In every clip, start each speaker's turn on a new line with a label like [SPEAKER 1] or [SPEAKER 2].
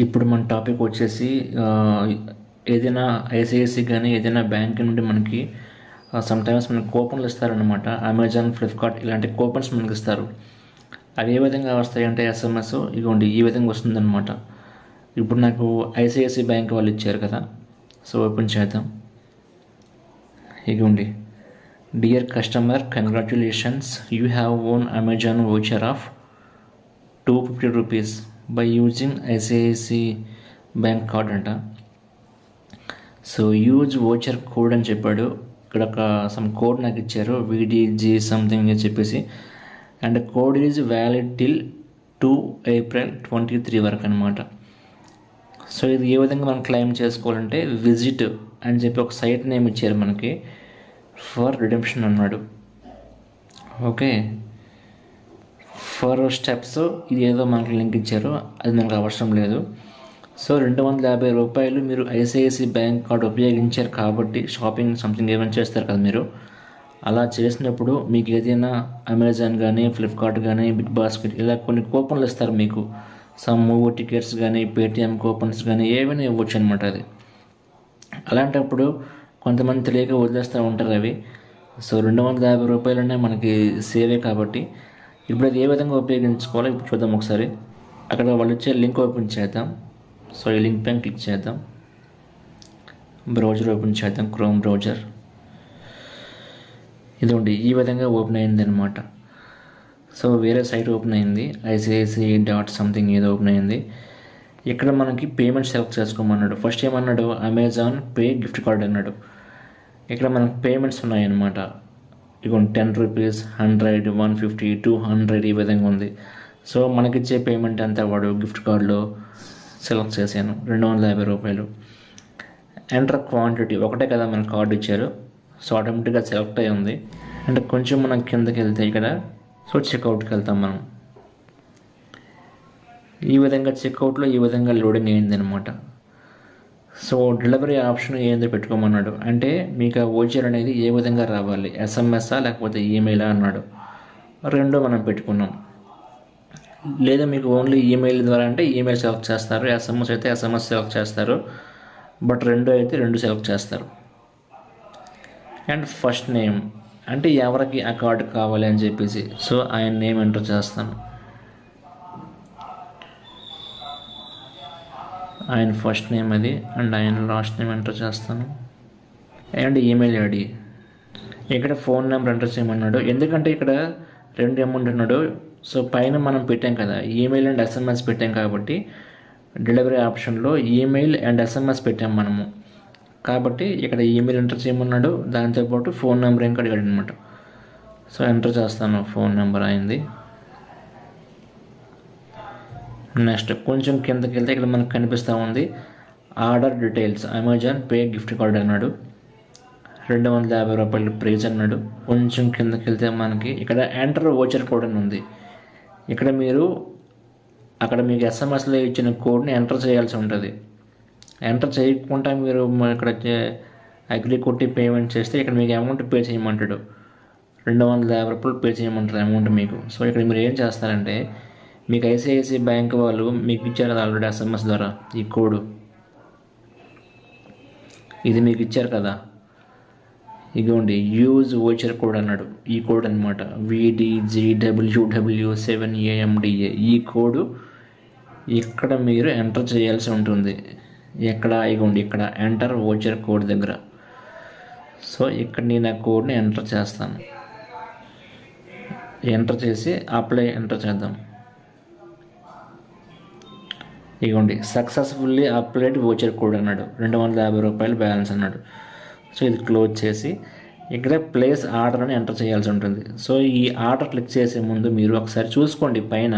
[SPEAKER 1] ఇప్పుడు మన టాపిక్ వచ్చేసి ఏదైనా ఐసిఐసి కానీ ఏదైనా బ్యాంక్ నుండి మనకి సమ్టైమ్స్ మనకి కూపన్లు ఇస్తారనమాట. అమెజాన్, ఫ్లిప్కార్ట్ ఇలాంటి కూపన్స్ మనకి ఇస్తారు. అవి ఏ విధంగా వస్తాయంటే ఎస్ఎంఎస్ ఇగోండి ఈ విధంగా వస్తుందన్నమాట. ఇప్పుడు నాకు ఐసిఐసి బ్యాంక్ వాళ్ళు ఇచ్చారు కదా, సో ఓపెన్ చేద్దాం. ఇగోండి, dear customer, congratulations, you have own Amazon voucher of 250 rupees by using ICICI bank card అంట. సో యూజ్ వోచర్ కోడ్ అని చెప్పాడు. ఇక్కడ ఒక సమ్ కోడ్ నాకు ఇచ్చారు, విడిజీ సంథింగ్ అని చెప్పేసి. And code is valid till 2 April 2023 వరకు అనమాట. సో ఇది ఏ విధంగా మనం క్లెయిమ్ చేసుకోవాలంటే విజిట్ అని చెప్పి ఒక సైట్ నేమ్ ఇచ్చారు మనకి, ఫర్ రిడెంప్షన్ అన్నాడు. ఓకే, ఫర్ స్టెప్స్ ఇది ఏదో మనకి లింక్ ఇచ్చారు, అది మనకు అవసరం లేదు. సో 250 రూపాయలు మీరు ఐసిఐసి బ్యాంక్ కార్డు ఉపయోగించారు కాబట్టి షాపింగ్ సంథింగ్ ఏమైనా చేస్తారు కదా మీరు. అలా చేసినప్పుడు మీకు ఏదైనా అమెజాన్ కానీ, ఫ్లిప్కార్ట్ కానీ, బిగ్ బాస్కెట్ ఇలా కొన్ని కూపన్లు ఇస్తారు మీకు. సమ్ మూవీ టికెట్స్ కానీ, పేటిఎం కూపన్స్ కానీ ఏమైనా ఇవ్వచ్చు అనమాట. అది అలాంటప్పుడు కొంతమంది తెలియక వదిలేస్తూ ఉంటారు అవి. సో 250 రూపాయలనే మనకి సేవే కాబట్టి ఇప్పుడు అది ఏ విధంగా ఉపయోగించుకోవాలో ఇప్పుడు చూద్దాం ఒకసారి. అక్కడ వాళ్ళు ఇచ్చే లింక్ ఓపెన్ చేద్దాం. సో ఈ లింక్ పైన క్లిక్ చేద్దాం. బ్రౌజర్ ఓపెన్ చేద్దాం, క్రోమ్ బ్రౌజర్. ఇదిగోండి ఈ విధంగా ఓపెన్ అయింది అనమాట. సో వేరే సైట్ ఓపెన్ అయింది, ఐసిఐసి డాట్ సంథింగ్ ఏదో ఓపెన్ అయింది. ఇక్కడ మనకి పేమెంట్ సెలెక్ట్ చేసుకోమన్నాడు. ఫస్ట్ ఏమన్నాడు, అమెజాన్ పే గిఫ్ట్ కార్డ్ అన్నాడు. ఇక్కడ మనకు పేమెంట్స్ ఉన్నాయన్నమాట. ఇదిగోండి 10 రూపీస్, 100, 150, 200 ఈ విధంగా ఉంది. సో మనకిచ్చే పేమెంట్ అంతా వాడు గిఫ్ట్ కార్డులో సెలెక్ట్ చేశాను, 250 రూపాయలు. ఎంటర్ క్వాంటిటీ ఒకటే కదా మన కార్డు ఇచ్చారు, సో ఆటోమేటిక్గా సెలెక్ట్ అయ్యి ఉంది. అంటే కొంచెం మనం కిందకి వెళ్తే ఇక్కడ సో చెక్అవుట్కి వెళ్తాం మనం. ఈ విధంగా చెక్అవుట్లో ఈ విధంగా లోడింగ్ అయింది అనమాట. సో డెలివరీ ఆప్షన్ ఏందో పెట్టుకోమన్నాడు. అంటే మీకు ఆ వోచర్ అనేది ఏ విధంగా రావాలి, ఎస్ఎంఎస్ఆ లేకపోతే ఈమెయిలా అన్నాడు. రెండో మనం పెట్టుకున్నాం. లేదా మీకు ఓన్లీ ఈమెయిల్ ద్వారా అంటే ఈమెయిల్ సెలెక్ట్ చేస్తారు, ఎస్ఎంఎస్ అయితే ఎస్ఎంఎస్ సెలెక్ట్ చేస్తారు, బట్ రెండు అయితే రెండు సెలెక్ట్ చేస్తారు. అండ్ ఫస్ట్ నేమ్ అంటే ఎవరికి ఆ కార్డు కావాలి అని చెప్పేసి, సో ఆయన నేమ్ ఎంటర్ చేస్తాను. ఆయన ఫస్ట్ నేమ్ అది, అండ్ ఆయన లాస్ట్ నేమ్ ఎంటర్ చేస్తాను. అండ్ ఈమెయిల్ ఐడి, ఇక్కడ ఫోన్ నెంబర్ ఎంటర్ చేయమన్నాడు. ఎందుకంటే ఇక్కడ 2 అమౌంట్ అన్నాడు. సో పైన మనం పెట్టాం కదా ఈమెయిల్ అండ్ ఎస్ఎంఎస్ పెట్టాం కాబట్టి డెలివరీ ఆప్షన్లో ఈమెయిల్ అండ్ ఎస్ఎంఎస్ పెట్టాం మనము కాబట్టి ఇక్కడ ఈమెయిల్ ఎంటర్ చేయమన్నాడు. దాంతోపాటు ఫోన్ నెంబర్ ఇంకా అడిగాడు అనమాట. సో ఎంటర్ చేస్తాను ఫోన్ నెంబర్ అయింది. నెక్స్ట్ కొంచెం కిందకి వెళ్తే ఇక్కడ మనకు కనిపిస్తూ ఉంది order details, Amazon pay gift card అన్నాడు, 250 రూపాయలు ప్రైజ్ అన్నాడు. కొంచెం కిందకి వెళ్తే మనకి ఇక్కడ ఎంటర్ వోచర్ కోడ్ అని ఉంది. ఇక్కడ మీరు అక్కడ మీకు ఎస్ఎంఎస్లో ఇచ్చిన కోడ్ని ఎంటర్ చేయాల్సి ఉంటుంది. ఎంటర్ చేయకుండా మీరు ఇక్కడ అగ్రి కొట్టి పేమెంట్ చేస్తే ఇక్కడ మీకు అమౌంట్ పే చేయమంటాడు, 250 రూపాయలు పే చేయమంటారు అమౌంట్ మీకు. సో ఇక్కడ మీరు ఏం చేస్తారంటే మీకు ఐసిఐసి బ్యాంక్ వాళ్ళు మీకు ఇచ్చారు కదా ఆల్రెడీ ఎస్ఎంఎస్ ద్వారా ఈ కోడ్, ఇది మీకు ఇచ్చారు కదా, ఇదిగోండి యూజ్ వోచర్ కోడ్ అన్నాడు. ఈ కోడ్ అనమాట VDGWW7AMDA. ఈ కోడ్ ఇక్కడ మీరు ఎంటర్ చేయాల్సి ఉంటుంది. ఎక్కడ ఇగోండి ఇక్కడ ఎంటర్ వోచర్ కోడ్ దగ్గర. సో ఇక్కడ నేను ఆ కోడ్ని ఎంటర్ చేస్తాను. ఎంటర్ చేసి అప్లై ఎంటర్ చేద్దాం. ఇగోండి సక్సెస్ఫుల్లీ అప్లైడ్ వోచర్ కోడ్ అన్నాడు, 250 రూపాయలు బ్యాలెన్స్ అన్నాడు. సో ఇది క్లోజ్ చేసి ఇక్కడ ప్లేస్ ఆర్డర్ అని ఎంటర్ చేయాల్సి ఉంటుంది. సో ఈ ఆర్డర్ క్లిక్ చేసే ముందు మీరు ఒకసారి చూసుకోండి, పైన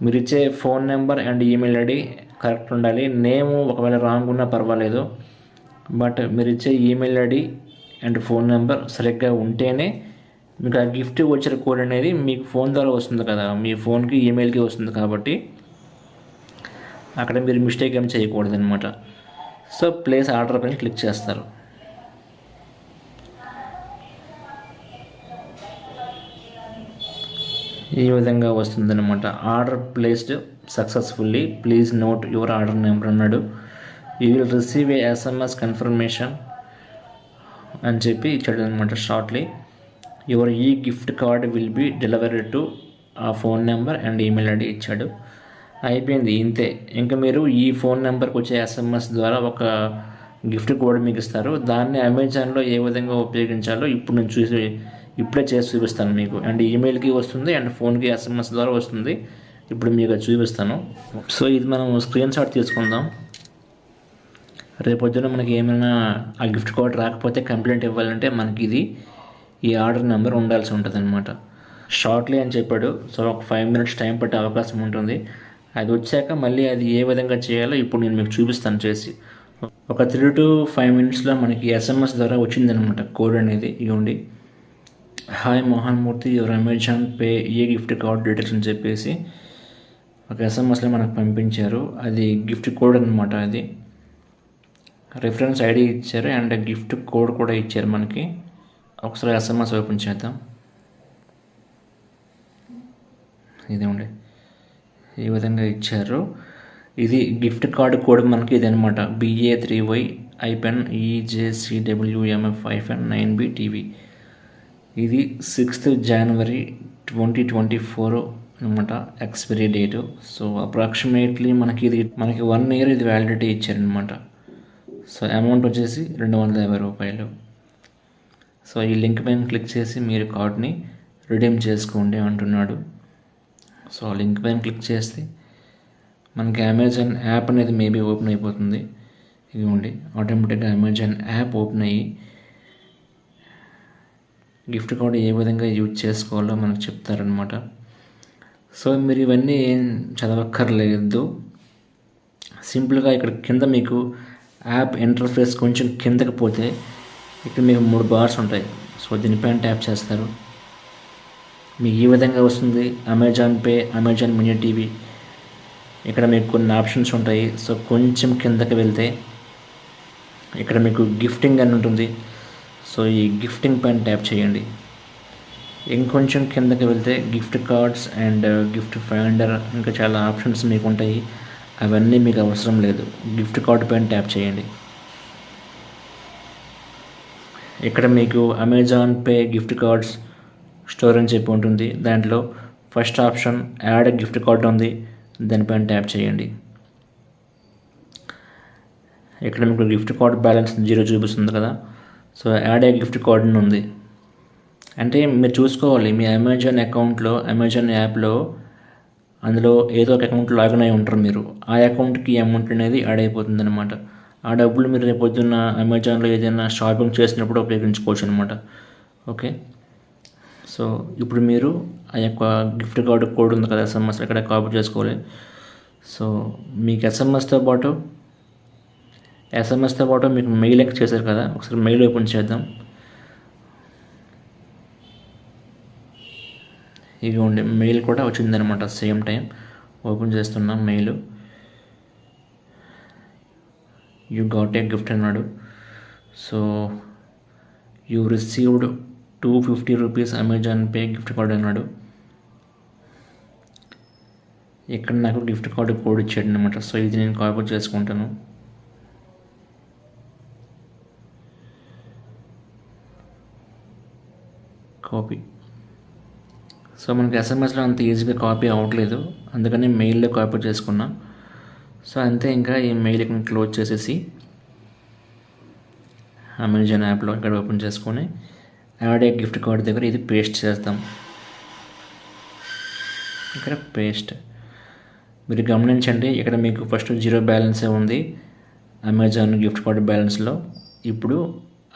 [SPEAKER 1] మీరు ఇచ్చే phone number and email ID correct ఉండాలి. నేము ఒకవేళ రాంగ్ ఉన్నా పర్వాలేదు, బట్ మీరు ఇచ్చే email ID and phone number సరిగ్గా ఉంటేనే మీకు ఆ గిఫ్ట్ వోచర్ కోడ్ అనేది మీకు ఫోన్ ద్వారా వస్తుంది కదా, మీ ఫోన్కి ఈమెయిల్కి వస్తుంది. కాబట్టి అక్కడ మీరు మిస్టేక్ ఏం చేయకూడదు అనమాట. సో ప్లేస్ ఆర్డర్ పైన క్లిక్ చేస్తారు. ఈ విధంగా వస్తుందన్నమాట. Order placed successfully, please note your order number అన్నాడు. You will receive a SMS confirmation అని చెప్పి ఇచ్చాడు అనమాట. షార్ట్లీ యువర్ ఈ gift card will be delivered to ఆ phone number and email ID ఇచ్చాడు. అయిపోయింది, ఇంతే. ఇంకా మీరు ఈ ఫోన్ నెంబర్కి వచ్చే ఎస్ఎంఎస్ ద్వారా ఒక గిఫ్ట్ కోడ్ మీకు ఇస్తారు. దాన్ని అమెజాన్లో ఏ విధంగా ఉపయోగించాలో ఇప్పుడు నేను ఇప్పుడే చేసి చూపిస్తాను మీకు. అండ్ ఈమెయిల్కి వస్తుంది అండ్ ఫోన్కి ఎస్ఎంఎస్ ద్వారా వస్తుంది. ఇప్పుడు మీకు అది చూపిస్తాను. సో ఇది మనం స్క్రీన్ షాట్ తీసుకుందాం. రేపొద్దున మనకి ఏమైనా ఆ గిఫ్ట్ కోడ్ రాకపోతే కంప్లైంట్ ఇవ్వాలంటే మనకి ఈ ఆర్డర్ నెంబర్ ఉండాల్సి ఉంటుంది అనమాట. షార్ట్లీ అని చెప్పాడు. సో ఒక 5 minutes టైం పట్టే అవకాశం ఉంటుంది. అది వచ్చాక మళ్ళీ అది ఏ విధంగా చేయాలో ఇప్పుడు నేను మీకు చూపిస్తాను చేసి. ఒక 3 to 5 minutesలో మనకి ఎస్ఎంఎస్ ద్వారా వచ్చిందనమాట కోడ్ అనేది. ఇవ్వండి, hi Mohan Murthy, your Amazon pay A gift card details అని చెప్పేసి ఒక ఎస్ఎంఎస్లో మనకు పంపించారు. అది గిఫ్ట్ కోడ్ అనమాట. అది రిఫరెన్స్ ఐడి ఇచ్చారు అండ్ గిఫ్ట్ కోడ్ కూడా ఇచ్చారు మనకి. ఒకసారి ఎస్ఎంఎస్ ఓపెన్ చేద్దాం. ఇదేమండి, ఈ విధంగా ఇచ్చారు. ఇది గిఫ్ట్ కార్డు కోడ్ మనకి ఇది అనమాట. BA3YIPENEJCWMF-9BTV. ఇది 6th January 2024 అనమాట ఎక్స్పైరీ డేటు. సో అప్రాక్సిమేట్లీ మనకి 1 year ఇది వ్యాలిడిటీ ఇచ్చారనమాట. సో అమౌంట్ వచ్చేసి 250 రూపాయలు. సో ఈ లింక్ పైన క్లిక్ చేసి మీరు కార్డ్ని రిడీమ్ చేసుకోండి అంటున్నాడు. సో ఆ లింక్ పైన క్లిక్ చేస్తే మనకి అమెజాన్ యాప్ అనేది మేబీ ఓపెన్ అయిపోతుంది. ఇదిగోండి, ఆటోమేటిక్గా అమెజాన్ యాప్ ఓపెన్ అయ్యి గిఫ్ట్ కార్డ్ ఏ విధంగా యూజ్ చేసుకోవాలో మనకు చెప్తారనమాట. సో మీరు ఇవన్నీ ఏం చదవక్కర్లేదు. సింపుల్గా ఇక్కడ కింద మీకు యాప్ ఇంటర్ఫేస్ కొంచెం కిందకి పోతే ఇక్కడ మీకు 3 bars ఉంటాయి. సో దీనిపైన ట్యాప్ చేస్తారు. మీకు ఈ విధంగా వస్తుంది Amazon pay, Amazon mini TV. ఇక్కడ మీకు కొన్ని ఆప్షన్స్ ఉంటాయి. సో కొంచెం కిందకి వెళ్తే ఇక్కడ మీకు గిఫ్టింగ్ అని ఉంటుంది. సో ఈ గిఫ్టింగ్ పైన ట్యాప్ చేయండి. ఇంకొంచెం కిందకి వెళ్తే gift cards and gift finder, ఇంకా చాలా ఆప్షన్స్ మీకు ఉంటాయి. అవన్నీ మీకు అవసరం లేదు. గిఫ్ట్ కార్డ్ పైన ట్యాప్ చేయండి. ఇక్కడ మీకు Amazon pay gift cards store అని చెప్పి ఉంటుంది. దాంట్లో first option add gift card ఉంది. దానిపైన ట్యాప్ చేయండి. ఇక్కడ మీకు గిఫ్ట్ కార్డ్ బ్యాలెన్స్ 0 చూపిస్తుంది కదా. సో యాడ్ గిఫ్ట్ కార్డ్ అని ఉంది. అంటే మీరు చూసుకోవాలి మీ అమెజాన్ అకౌంట్లో, అమెజాన్ యాప్లో అందులో ఏదో ఒక అకౌంట్ లాగిన్ అయి ఉంటారు మీరు. ఆ అకౌంట్కి అమౌంట్ అనేది యాడ్ అయిపోతుంది అనమాట. ఆ డబ్బులు మీరు రేపు పొద్దున్న అమెజాన్లో ఏదైనా షాపింగ్ చేసినప్పుడు ఉపయోగించుకోవచ్చు అనమాట. ఓకే, సో ఇప్పుడు మీరు ఆ యొక్క గిఫ్ట్ కార్డు కోడ్ ఉంది కదా ఎస్ఎంఎస్, ఇక్కడ కాపీ చేసుకోవాలి. సో మీకు ఎస్ఎంఎస్తో పాటు మీకు మెయిల్ లింక్ చేశారు కదా, ఒకసారి మెయిల్ ఓపెన్ చేద్దాం. ఇదిగోండి, మెయిల్ కూడా వచ్చిందనమాట. సేమ్ టైం ఓపెన్ చేస్తున్నాం mail. You got a gift అన్నాడు. So you received 250 rupees Amazon pay gift card అన్నాడు. ఇక్కడ నాకు గిఫ్ట్ కార్డు కోడ్ ఇచ్చాడు అనమాట. సో ఇది నేను కాపీ చేసుకుంటాను. కాపీ. సో మనకి ఎస్ఎంఎస్లో అంత ఈజీగా కాపీ అవ్వట్లేదు, అందుకని మెయిల్లో కాపీ చేసుకున్నా. సో అంతే, ఇంకా ఈ మెయిల్ క్లోజ్ చేసేసి అమెజాన్ యాప్లో ఇక్కడ ఓపెన్ చేసుకొని యాడ్ ఏ గిఫ్ట్ కార్డ్ దగ్గర ఇది పేస్ట్ చేస్తాం. ఇక్కడ పేస్ట్. మీరు గమనించండి, ఇక్కడ మీకు ఫస్ట్ 0 బ్యాలెన్సే ఉంది అమెజాన్ గిఫ్ట్ కార్డ్ బ్యాలెన్స్లో. ఇప్పుడు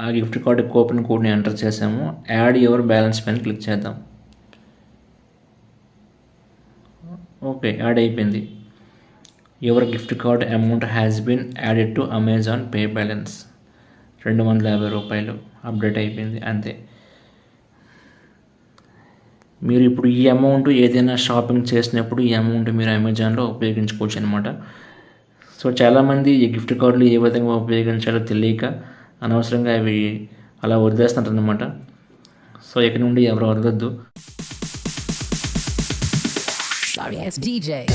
[SPEAKER 1] ఆ గిఫ్ట్ కార్డ్ కూపన్ కోడ్ని ఎంటర్ చేసాము. యాడ్ యువర్ బ్యాలెన్స్ పైన క్లిక్ చేద్దాం. ఓకే, యాడ్ అయిపోయింది. Your gift card amount has been added to Amazon pay balance 250 రూపాయలు అప్డేట్ అయిపోయింది. అంతే. మీరు ఇప్పుడు ఈ అమౌంట్ ఏదైనా షాపింగ్ చేసినప్పుడు ఈ అమౌంట్ మీరు అమెజాన్లో ఉపయోగించుకోవచ్చు అనమాట. సో చాలామంది ఈ గిఫ్ట్ కార్డులు ఏ విధంగా ఉపయోగించాలో తెలియక అనవసరంగా అవి అలా వదిలేస్తుంటారు అనమాట. సో ఇక్కడ నుండి ఎవరు వదలొద్దు.
[SPEAKER 2] sorry ass DJ.